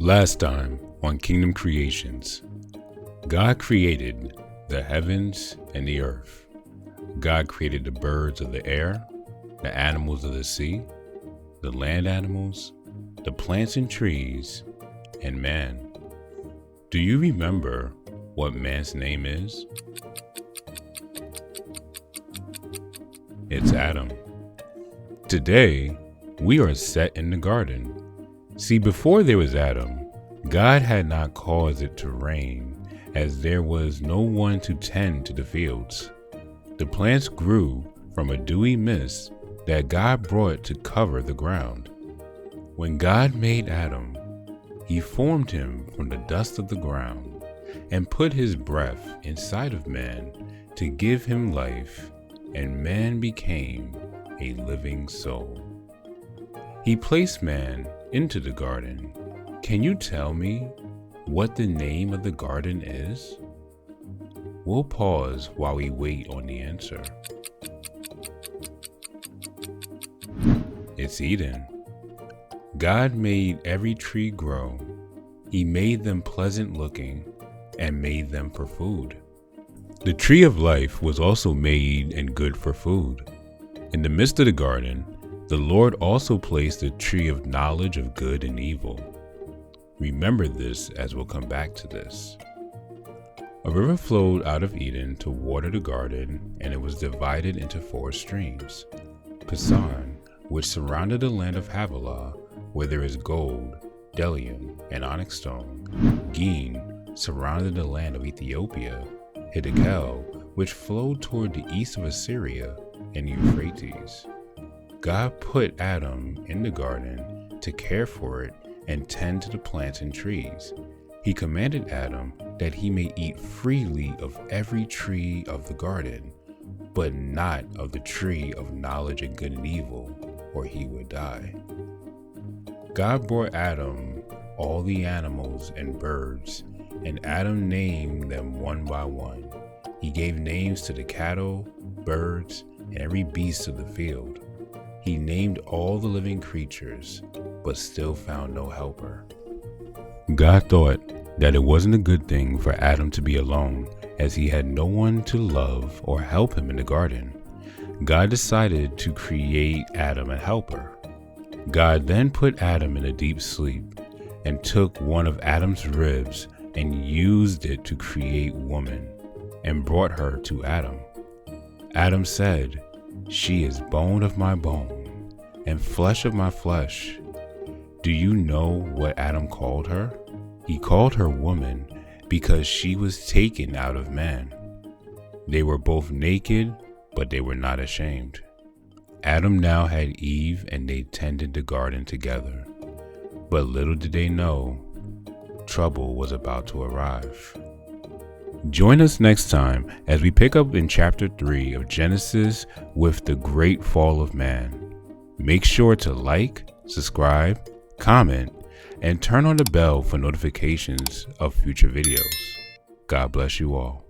Last time on Kingdom Creations, God created the heavens and the earth. God created the birds of the air, the animals of the sea, the land animals, the plants and trees, and man. Do you remember what man's name is? It's Adam. Today, we are set in the garden. See, before there was Adam, God had not caused it to rain, as there was no one to tend to the fields. The plants grew from a dewy mist that God brought to cover the ground. When God made Adam, he formed him from the dust of the ground and put his breath inside of man to give him life, and man became a living soul. He placed man into the garden. Can you tell me what the name of the garden is? We'll pause while we wait on the answer. It's Eden. God made every tree grow. He made them pleasant looking and made them for food. The tree of life was also made and good for food. In the midst of the garden, the Lord also placed the tree of knowledge of good and evil. Remember this as we'll come back to this. A river flowed out of Eden to water the garden, and it was divided into 4 streams. Pison, which surrounded the land of Havilah, where there is gold, bdellium, and onyx stone. Gin surrounded the land of Ethiopia. Hiddekel, which flowed toward the east of Assyria, and Euphrates. God put Adam in the garden to care for it and tend to the plants and trees. He commanded Adam that he may eat freely of every tree of the garden, but not of the tree of knowledge of good and evil, or he would die. God brought Adam all the animals and birds, and Adam named them one by one. He gave names to the cattle, birds, and every beast of the field. He named all the living creatures, but still found no helper. God thought that it wasn't a good thing for Adam to be alone, as he had no one to love or help him in the garden. God decided to create Adam a helper. God then put Adam in a deep sleep and took one of Adam's ribs and used it to create woman and brought her to Adam. Adam said, "She is bone of my bone and flesh of my flesh." Do you know what Adam called her? He called her woman because she was taken out of man. They were both naked, but they were not ashamed. Adam now had Eve, and they tended the garden together. But little did they know, trouble was about to arrive. Join us next time as we pick up in chapter 3 of Genesis with the great fall of man. Make sure to like, subscribe, comment, and turn on the bell for notifications of future videos. God bless you all.